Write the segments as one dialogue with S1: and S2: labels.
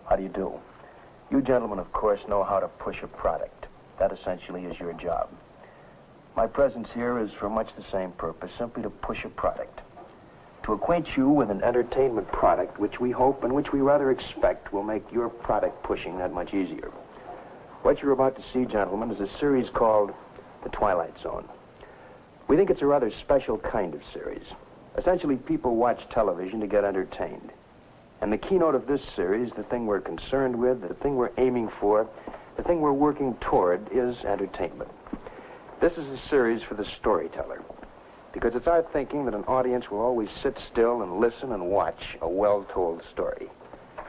S1: How do you do? You gentlemen, of course, know how to push a product. That essentially is your job. My presence here is for much the same purpose, simply to push a product. To acquaint you with an entertainment product which we hope and which we rather expect will make your product pushing that much easier. What you're about to see, gentlemen, is a series called The Twilight Zone. We think it's a rather special kind of series. Essentially, people watch television to get entertained. And the keynote of this series, the thing we're concerned with, the thing we're aiming for, the thing we're working toward is entertainment. This is a series for the storyteller, because it's our thinking that an audience will always sit still and listen and watch a well-told story.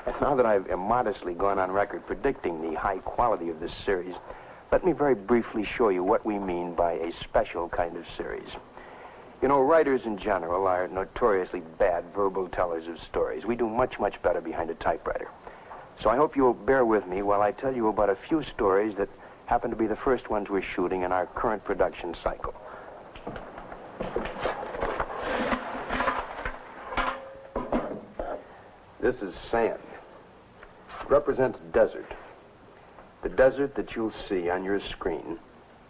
S1: And now that I've immodestly gone on record predicting the high quality of this series, let me very briefly show you what we mean by a special kind of series. You know, writers in general are notoriously bad verbal tellers of stories. We do much, much better behind a typewriter. So I hope you'll bear with me while I tell you about a few stories that happen to be the first ones we're shooting in our current production cycle. This is sand. It represents desert. The desert that you'll see on your screen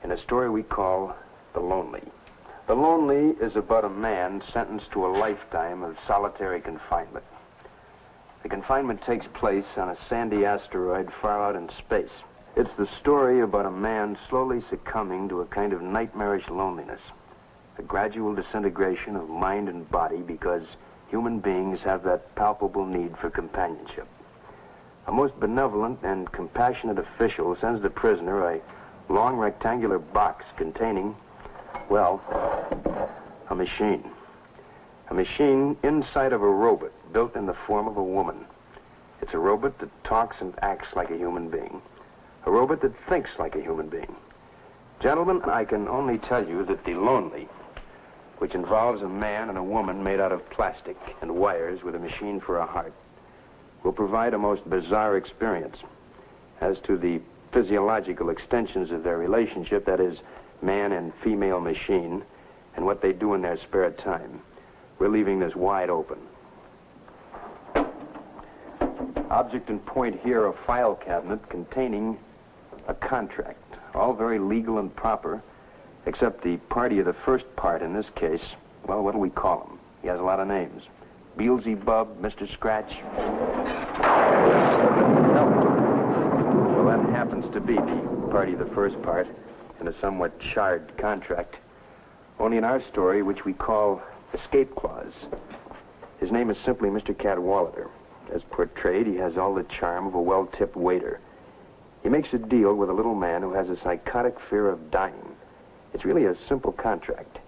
S1: in a story we call The Lonely. The Lonely is about a man sentenced to a lifetime of solitary confinement. The confinement takes place on a sandy asteroid far out in space. It's the story about a man slowly succumbing to a kind of nightmarish loneliness, a gradual disintegration of mind and body because human beings have that palpable need for companionship. A most benevolent and compassionate official sends the prisoner a long rectangular box containing, well, a machine. A machine inside of a robot built in the form of a woman. It's a robot that talks and acts like a human being. A robot that thinks like a human being. Gentlemen, I can only tell you that The Lonely, which involves a man and a woman made out of plastic and wires with a machine for a heart, will provide a most bizarre experience. As to the physiological extensions of their relationship, that is, man and female machine, and what they do in their spare time, we're leaving this wide open. Object and point here, a file cabinet containing a contract, all very legal and proper, except the party of the first part in this case. Well, what do we call him? He has a lot of names. Beelzebub, Mr. Scratch. No. Well, that happens to be the party of the first part in a somewhat charred contract. Only in our story, which we call Escape Clause, his name is simply Mr. Cadwallader. As portrayed, he has all the charm of a well-tipped waiter. He makes a deal with a little man who has a psychotic fear of dying. It's really a simple contract.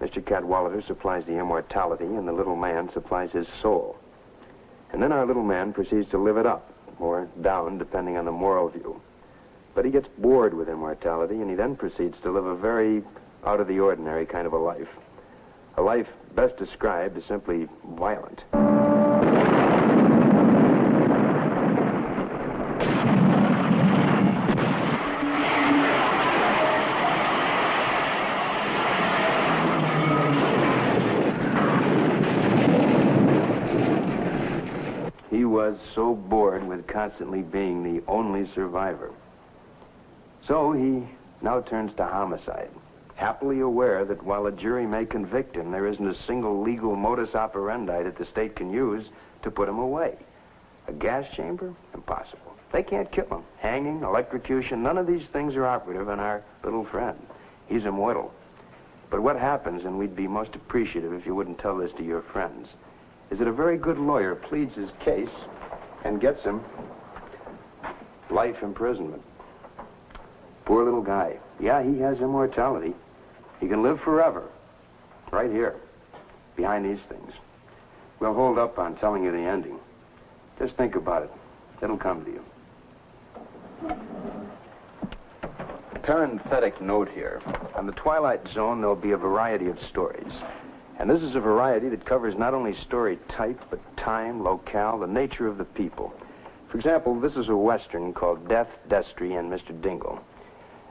S1: Mr. Cadwallader supplies the immortality, and the little man supplies his soul. And then our little man proceeds to live it up, or down, depending on the moral view. But he gets bored with immortality, and he then proceeds to live a very out-of-the-ordinary kind of a life. A life best described as simply violent. He was so bored with constantly being the only survivor. So he now turns to homicide, happily aware that while a jury may convict him, there isn't a single legal modus operandi that the state can use to put him away. A gas chamber? Impossible. They can't kill him. Hanging, electrocution, none of these things are operative on our little friend. He's immortal. But what happens, and we'd be most appreciative if you wouldn't tell this to your friends, is that a very good lawyer pleads his case and gets him life imprisonment. Poor little guy. Yeah, he has immortality. He can live forever. Right here, behind these things. We'll hold up on telling you the ending. Just think about it. It'll come to you. Parenthetic note here. On the Twilight Zone, there'll be a variety of stories. And this is a variety that covers not only story type, but time, locale, the nature of the people. For example, this is a Western called Death, Destry, and Mr. Dingle.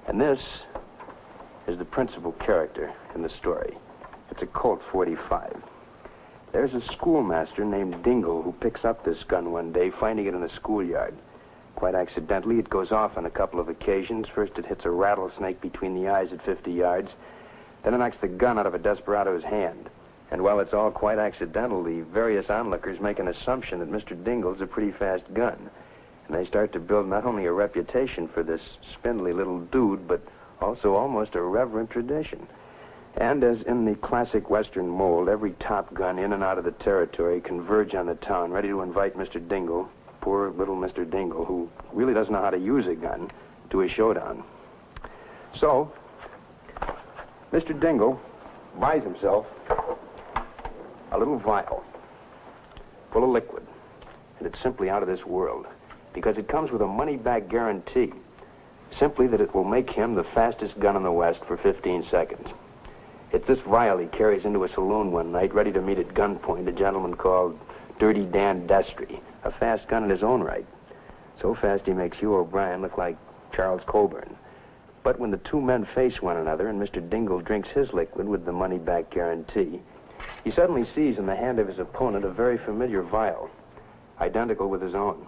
S1: And this is the principal character in the story. It's a Colt 45. There's a schoolmaster named Dingle who picks up this gun one day, finding it in the schoolyard. Quite accidentally, it goes off on a couple of occasions. First, it hits a rattlesnake between the eyes at 50 yards. Then it knocks the gun out of a desperado's hand. And while it's all quite accidental, the various onlookers make an assumption that Mr. Dingle's a pretty fast gun. And they start to build not only a reputation for this spindly little dude, but also almost a reverent tradition. And as in the classic Western mold, every top gun in and out of the territory converge on the town, ready to invite Mr. Dingle, poor little Mr. Dingle, who really doesn't know how to use a gun, to a showdown. So, Mr. Dingle buys himself a little vial full of liquid, and it's simply out of this world, because it comes with a money-back guarantee, simply that it will make him the fastest gun in the West for 15 seconds. It's this vial he carries into a saloon one night, ready to meet at gunpoint a gentleman called Dirty Dan Destry, a fast gun in his own right. So fast he makes Hugh O'Brien look like Charles Coburn. But when the two men face one another and Mr. Dingle drinks his liquid with the money-back guarantee, he suddenly sees in the hand of his opponent a very familiar vial, identical with his own.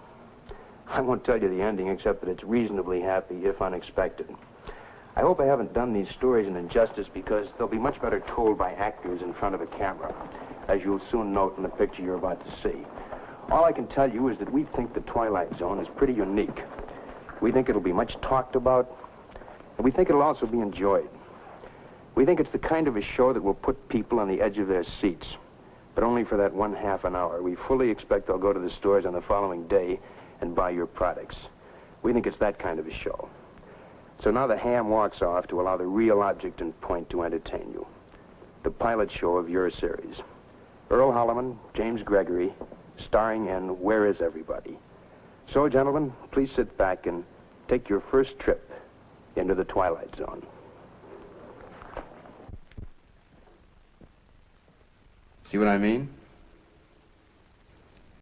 S1: I won't tell you the ending, except that it's reasonably happy, if unexpected. I hope I haven't done these stories an injustice, because they'll be much better told by actors in front of a camera, as you'll soon note in the picture you're about to see. All I can tell you is that we think the Twilight Zone is pretty unique. We think it'll be much talked about, and we think it'll also be enjoyed. We think it's the kind of a show that will put people on the edge of their seats, but only for that 1/2 an hour. We fully expect they'll go to the stores on the following day and buy your products. We think it's that kind of a show. So now the ham walks off to allow the real object and point to entertain you. The pilot show of your series. Earl Holliman, James Gregory, starring in Where Is Everybody? So, gentlemen, please sit back and take your first trip into the Twilight Zone. See what I mean?